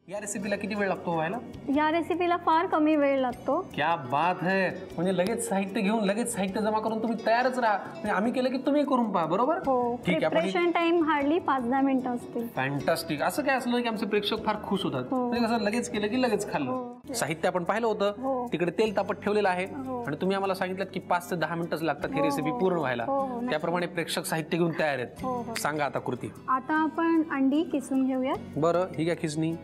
या रेसिपीला किती वेळ लागतो व्हायला? या रेसिपीला फार कमी वेळ लागतो. क्या बात है. म्हणजे लगेच साहित्य घेऊन लगेच साहित्य जमा करून तुम्ही तयारच राहा. म्हणजे आम्ही केलं की तुम्ही करून पहा. बरोबर? हो. ठीक आहे. प्रिपरेशन टाइम हार्डली 5-10 मिनिटं असतील. फॅन्टास्टिक. असं काय असलं की आमचे प्रेक्षक फार खुश होतात. म्हणजे कसं लगेच केलं की लगेच खाल्लं. साहित्य आपण पाहिलं होतं. तिकडे तेल तापत ठेवलेलं आहे आणि तुम्ही आम्हाला सांगितलं की 5 ते 10 मिनिटच लागतात ही रेसिपी पूर्ण व्हायला. त्याप्रमाणे प्रेक्षक साहित्य घेऊन तयार आहेत. सांगा आता कृती. आता आपण अंडी किसून घेऊयात. बरं, ही काय खिसणी?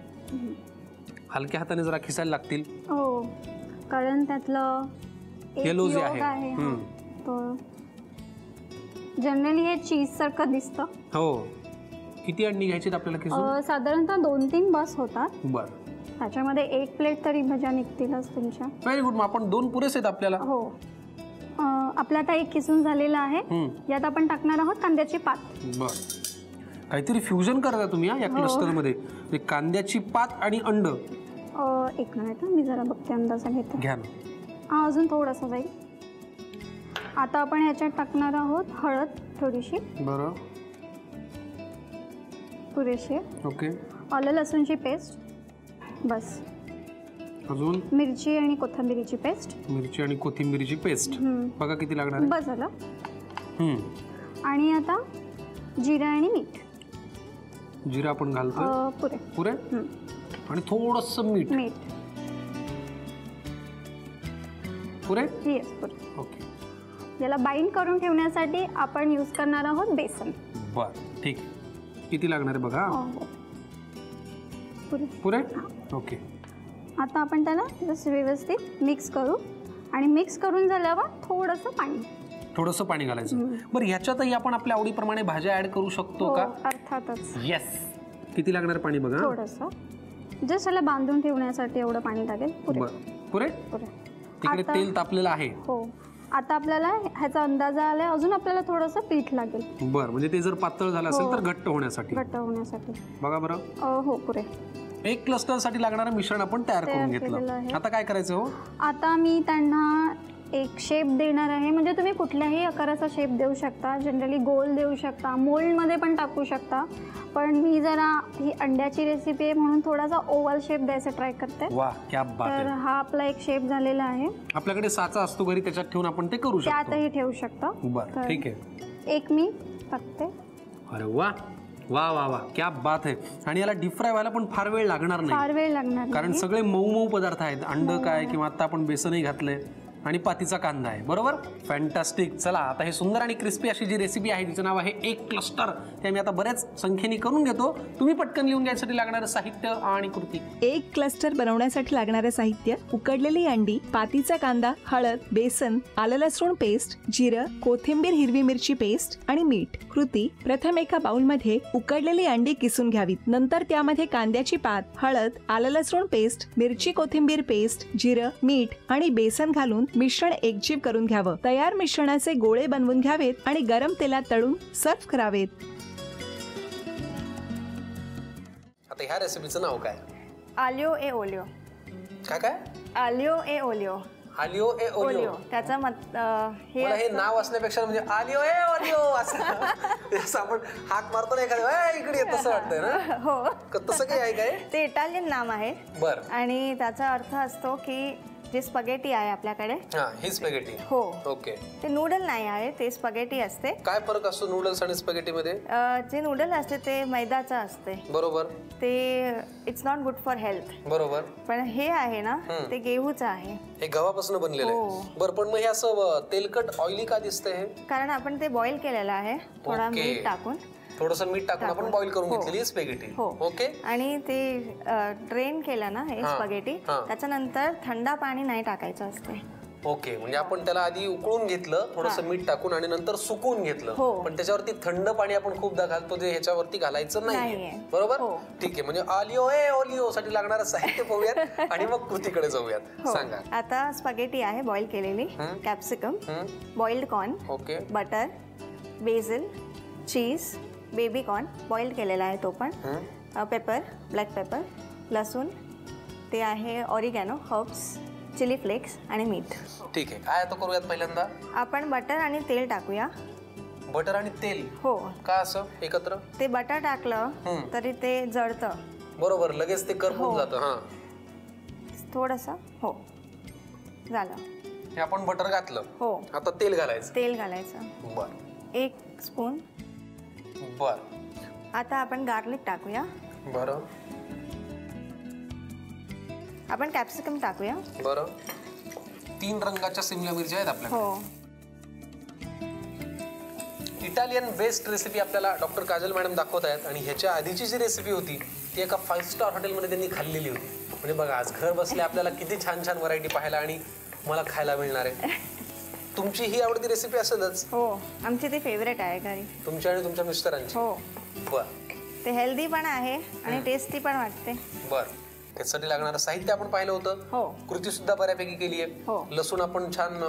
हलक्या हाताने जरा खिसायला लागतील. हो, कारण त्यातलं येलो जे आहे तो जनरली हे चीज सारखं दिसतं. हो. किती अंडी घ्यायची आपल्याला किसून? साधारणतः 2-3 बस होतात. बरं. त्याच्यामध्ये 1 प्लेट तरी भज्या निघतीलच तुमच्या. Very good. मग आपण 2 पुरेसे आहेत आपल्याला. हो. आपला आता 1 किसून झालेला आहे. यात आपण टाकणार आहोत कांद्याची पात. बरं. काहीतरी फ्युजन करता तुम्ही या क्लस्टर मध्ये. कांद्याची पात आणि अंड. एक मिनिट, मी जरा बघते, अंदाजा घेते. घ्या ना. अजून थोडंसं जाईल. आता आपण ह्याच्यात टाकणार आहोत हळद थोडीशी. बरं. पुरेशी. ओके. आलं लसूणची पेस्ट. बस. अजून मिरची आणि कोथिंबीरीची पेस्ट. मिरची आणि कोथिंबीरीची पेस्ट. बघा किती लागणार. बस झालं. आणि आता जिरा आणि मीठ. जिरा आपण घालतो. पुरे पुरे. आणि थोडंसं मीठ. पुरे. येस, पुरे. ओके. याला बाइंड करून ठेवण्यासाठी आपण यूज करणार आहोत बेसन. बरं, ठीक. किती लागणार आहे बघा. पुरे. पुरे. ओके. आता आपण त्याला जस्ट व्यवस्थित मिक्स करू आणि मिक्स करून झाल्यावर थोडंसं पाणी घालायचं. बरं, ह्याच्यातही आपण आपल्या आवडीप्रमाणे भाज्या ऍड करू शकतो का? अर्थातच. येस. किती लागणार पाणी बघा. थोडंसं जस्ट त्याला बांधून ठेवण्यासाठी एवढं पाणी लागेल. पुरे. पुरे. तिकडे तेल तापलेलं आहे. हो. आता आपल्याला ह्याचा अंदाजा आलाय. अजून आपल्याला थोडंसं पीठ लागेल. बरं, म्हणजे ते जर पातळ झालं असेल तर घट्ट होण्यासाठी. बघा बरं. हो, पुरे. 1 क्लस्टर साठी लागणारं मिश्रण आपण तयार करून घेतलं. आता काय करायचं? हो, आता मी त्यांना एक शेप देणार आहे. म्हणजे तुम्ही कुठल्याही आकाराचा शेप देऊ शकता. जनरली गोल देऊ शकता, मोल्ड मध्ये पण टाकू शकता. पण मी जरा ही अंड्याची रेसिपी आहे म्हणून थोडासा ओव्हल शेप द्यायचा ट्राय करते. वाह, क्या बात आहे. तर हा आपला एक शेप झालेला आहे. आपल्याकडे साचा असतो घरी, त्याच्यात ठेवून आपण ते करू शकतो. त्यातही ठेवू शकता. बरं, ठीक आहे. एक मी टाकते. अरे वा वा वा वा, क्या बात आहे. आणि याला डीप फ्राय व्हायला पण फार वेळ लागणार नाही. कारण सगळे मऊ मऊ पदार्थ आहेत. अंड काय किंवा आता आपण बेसनही घातलंय आणि पातीचा कांदा आहे. बरोबर. फॅन्टास्टिक. चला, आता हे सुंदर आणि क्रिस्पी अशी जी रेसिपी आहे तिचं नाव आहे 1 क्लस्टर. ते मी आता बऱ्याच संख्येने करून घेतो. तुम्ही पटकन लिहून घ्यायसाठी लागणारं साहित्य आणि कृती. 1 क्लस्टर बनवण्यासाठी लागणारं साहित्य: उकडलेली अंडी, पातीचा कांदा, हळद, बेसन, आलं लसूण पेस्ट, जिरं, कोथिंबीर, हिरवी मिरची पेस्ट आणि मीठ. कृती: प्रथम एका बाउलमध्ये उकडलेली अंडी किसून घ्यावीत. नंतर त्यामध्ये कांद्याची पात, हळद, आलं लसूण पेस्ट, मिरची कोथिंबीर पेस्ट, जिरं, मीठ आणि बेसन घालून मिश्रण एकजीव करून घ्यावं. तयार मिश्रणाचे गोळे बनवून घ्यावेत आणि गरम तेलात तळून सर्व्ह करावेत. आता ह्या रेसिपीचं नाव काय? आलियो ए ओलियो. काय? आलियो ए ओलियो. आलियो ए ओलियो. त्याचा हे नाव असण्यापेक्षा म्हणजे आलियो ए ओलियो असं आपण हाक मारतो ना एखाद्या इकडे, तसं वाटतंय ना? हो. तसं काही आहे काय? ते इटालियन नाम आहे. बरं. आणि त्याचा अर्थ असतो की जे स्पगेटी आहे आपल्याकडे. ही स्पगेटी. हो. ओके. ते नूडल नाही आहे, ते स्पगेटी असते. काय फरक असतो नूडल्स आणि स्पगेटी मध्ये? जे नूडल असते ते मैदाचं असते. बरोबर. ते it's not good for health. बरोबर. पण हे आहे ना, ते गेहूचं आहे. हे गव्हापासून बनलेलं आहे. बरं, पण मग हे असं तेलकट ऑइली का दिसतंय हे? कारण आपण ते बॉईल केलेलं आहे थोडा मीठ टाकून. थोडंसं मीठ टाकून आपण बॉईल करून घेतलेली स्पॅगेटी. ओके. आणि ते ड्रेन केलं ना हे स्पॅगेटी, त्याच्यानंतर थंड पाणी नाही टाकायचं असते. ओके. म्हणजे आपण त्याला आधी उकळून घेतलं थोडंसं मीठ टाकून आणि नंतर सुकवून घेतलं. पण त्याच्यावरती थंड पाणी आपण खूपदा घालतो, ते ह्याच्यावरती घालायचं नाही. बरोबर. ठीक आहे. म्हणजे आलियो ए ओलियो साठी लागणारं साहित्य पाहूयात आणि मग कृतीकडे जाऊयात. सांगा. आता स्पॅगेटी आहे बॉईल केलेली, capsicum, boiled corn, okay, butter, basil, cheese, baby corn boil केलेला आहे तो पण, पेपर, ब्लॅक पेपर, लसूण, ते आहे ऑरिगॅनो, हर्ब्स, चिली फ्लेक्स आणि मीठ. ठीक आहे. काय आता करूयात पहिल्यांदा? आपण बटर आणि तेल टाकूया. बटर आणि तेल? हो. का असं एकत्र? ते बटर टाकलं तरी ते जळतं. बरोबर, लगेच ते करपून जातं. हा, थोडंसं. हो, झालं. हे आपण बटर घातलं. हो, आता तेल घालायचं. तेल घालायचं. बर 1 स्पून. बर. आता आपण गार्लिक टाकूया. बरं. आपण कॅप्सिकम टाकूया. बरं. 3 रंगाच्या शिमला मिरच्या आहेत आपल्याकडे. हो. इटालियन बेस्ड रेसिपी आपल्याला डॉक्टर काजल मॅडम दाखवत आहेत आणि ह्याच्या आधीची जी रेसिपी होती ती एका 5 स्टार हॉटेलमध्ये त्यांनी खाल्लेली होती. म्हणजे बघा, आज घर बसल्या आपल्याला किती छान छान व्हरायटी पाहायला आणि मला खायला मिळणार आहे. तुमची ही आवडती रेसिपी असेलच. हो, आमची ती फेवरेट आहे घरी. तुमची आणि तुमच्या मिस्टरांची. हो. बरं. ते हेल्दी पण आहे आणि टेस्टी पण वाटते. बरं. त्यासाठी लागणारं साहित्य आपण पाहिलं होतं. हो. कृती सुद्धा बऱ्यापैकी केली आहे. हो. लसूण आपण छान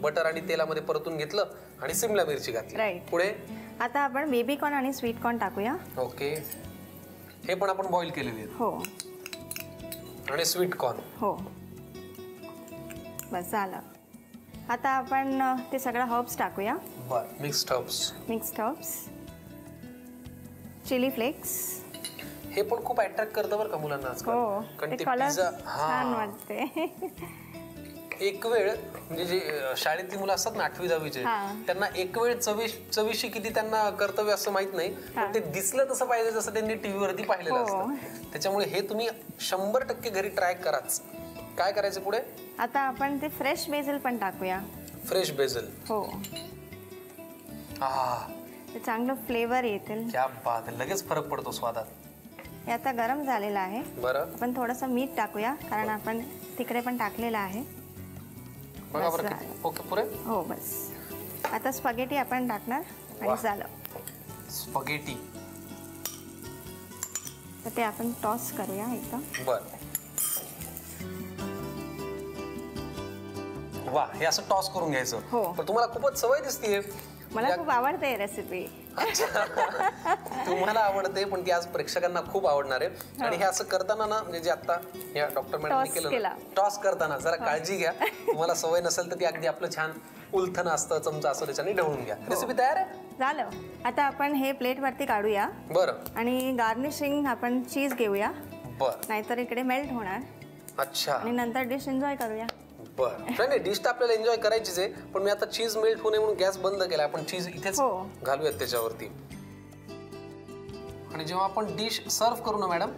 बटर आणि तेलामध्ये परतून घेतलं आणि शिमला मिरची घातली. राईट. पुढे आता आपण बेबी कॉर्न आणि स्वीट कॉर्न टाकूया. ओके. हे पण आपण बॉईल केलेले आहेत. हो. आणि स्वीट कॉर्न. हो, बस झालं. आता आपण ते सगळं हर्ब्स टाकूया. बरं. Mixed herbs. Chilli flakes. हे पण खूप अट्रॅक्ट करतं बरं का मुलांना आजकाल. हो, कारण ते ते कलर पिझ्झा छान वाटते. एक वेळ म्हणजे जे शाळेतली मुलं असतात ना 8वी 10वीचे, त्यांना एक वेळ चवीशी किती त्यांना कर्तव्य असं माहित नाही, पण ते दिसलं तसं पाहिजे जसं त्यांनी टीव्हीवरती पाहिलेलं असतं. त्याच्यामुळे हे तुम्ही 100% घरी ट्राय कराच. काय करायचं पुढे? आता आपण ते फ्रेश बेसिल पण टाकूया. Fresh BECIL. हो. ते चांगलं फ्लेवर येतील. क्या बात आहे, लगेच फरक पडतो स्वादात. हे आता गरम झालेलं आहे. बरं. आपण थोडंसं मीठ टाकूया कारण आपण तिकडे पण टाकलेलं आहे. बघा बरं. ओके, पुरे. हो, बस. आता स्पॅगेटी आपण टाकणार आणि झालं. स्पॅगेटी. तर ते आपण टॉस करूया एकदम. बरं. वा, हे असं टॉस करून घ्यायचं. हो. पण तुम्हाला खूपच सवय दिसतीये. मला खूप आवडते रेसिपी. तुम्हाला आवडते पण ती आज प्रेक्षकांना खूप आवडणार आहे. आणि हे असं करताना ना, म्हणजे जे आता या डॉक्टर मॅडमने केलं, टॉस करताना जरा काळजी घ्या. तुम्हाला सवय नसेल तर ती अगदी आपलं छान उलथन असतं, चमचा असतो, त्याच्याने ढवळून घ्या. रेसिपी तयार आहे. झालं. आता आपण हे प्लेट वरती काढूया. बरं. आणि गार्निशिंग आपण चीज घेऊया. बरं. नाहीतर इकडे मेल्ट होणार. अच्छा. आणि नंतर डिश एन्जॉय करूया. बरं. नाही, डिश तर आपल्याला एन्जॉय करायचीच आहे, पण मी आता चीज मेल्ट होऊ नये म्हणून गॅस बंद केला. आपण चीज इथेच घालूयात त्याच्यावरती. आणि जेव्हा आपण डिश सर्व करू ना मॅडम,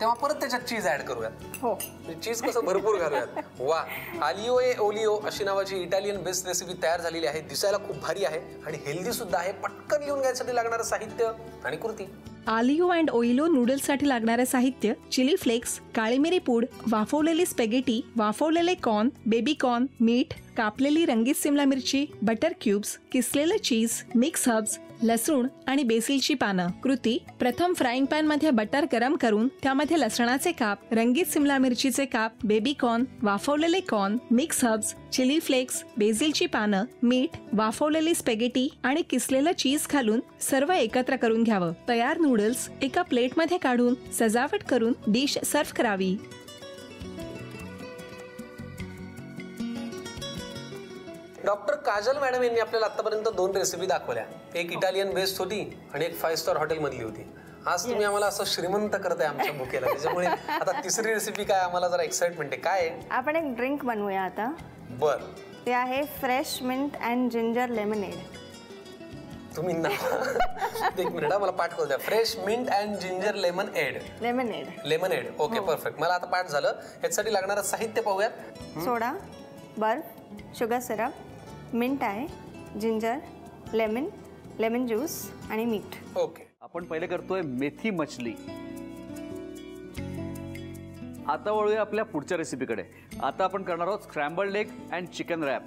तेव्हा परत त्याच्यात चीज ऍड करूयात. हो. चीज कसं भरपूर घालूयात. वा, आलिओ ए ओलिओ अशी नावाची इटालियन बेस्ड रेसिपी तयार झालेली आहे. दिसायला खूप भारी आहे आणि हेल्दी सुद्धा आहे. पटकन लिहून घ्यायसाठी लागणारं साहित्य आणि कृती. आलिओ अँड ओइलो नूडल्ससाठी लागणारे साहित्य: चिली फ्लेक्स, काळी मिरी पूड, वाफवलेली स्पॅगेटी, वाफवलेले कॉर्न, बेबी कॉर्न, मीठ, कापलेली रंगीत सिमला मिरची, बटर क्यूब्स, किसलेलं चीज, मिक्स हर्ब्स, लसूण आणि बेसिलची पानं. कृती: प्रथम फ्राईंग पॅन मध्ये बटर गरम करून त्यामध्ये लसणाचे काप, रंगीत सिमला मिरचीचे काप, बेबी कॉर्न, वाफवलेले corn, mix herbs, chilli flakes, बेसिलची पानं, मीठ, वाफवलेली स्पॅगेटी आणि किसलेलं चीज घालून सर्व एकत्र करून घ्यावं. तयार नूडल्स एका प्लेटमध्ये काढून सजावट करून डिश सर्व्ह करावी. डॉक्टर काजल मॅडम यांनी आपल्याला आतापर्यंत 2 रेसिपी दाखवल्या. एक इटालियन बेस्ड होती आणि एक 5 स्टार हॉटेल मधली होती. आज तुम्ही आम्हाला असं श्रीमंत करताय आमच्या भुकेला. त्याच्यामुळे आता तिसरी रेसिपी काय, आम्हाला जरा एक्साइटमेंट आहे. काय आहे? आपण एक ड्रिंक बनवूया आता. बर. ते आहे fresh mint and ginger lemonade. तुम्ही ना एक मिनिट, मला पाठ करू द्या. Fresh mint and ginger lemonade. Okay, perfect. मला आता पाठ झालं. याच्यासाठी लागणारं साहित्य पाहूयात. सोडा, बर्फ, शुगर सिरप, मिंट आहे, जिंजर, लेमन ज्यूस आणि मीठ. ओके. आपण पहिले करतोय मेथी मछली. आता वळूया आपल्या पुढच्या रेसिपीकडे. आता आपण करणार आहोत scrambled egg and chicken rap.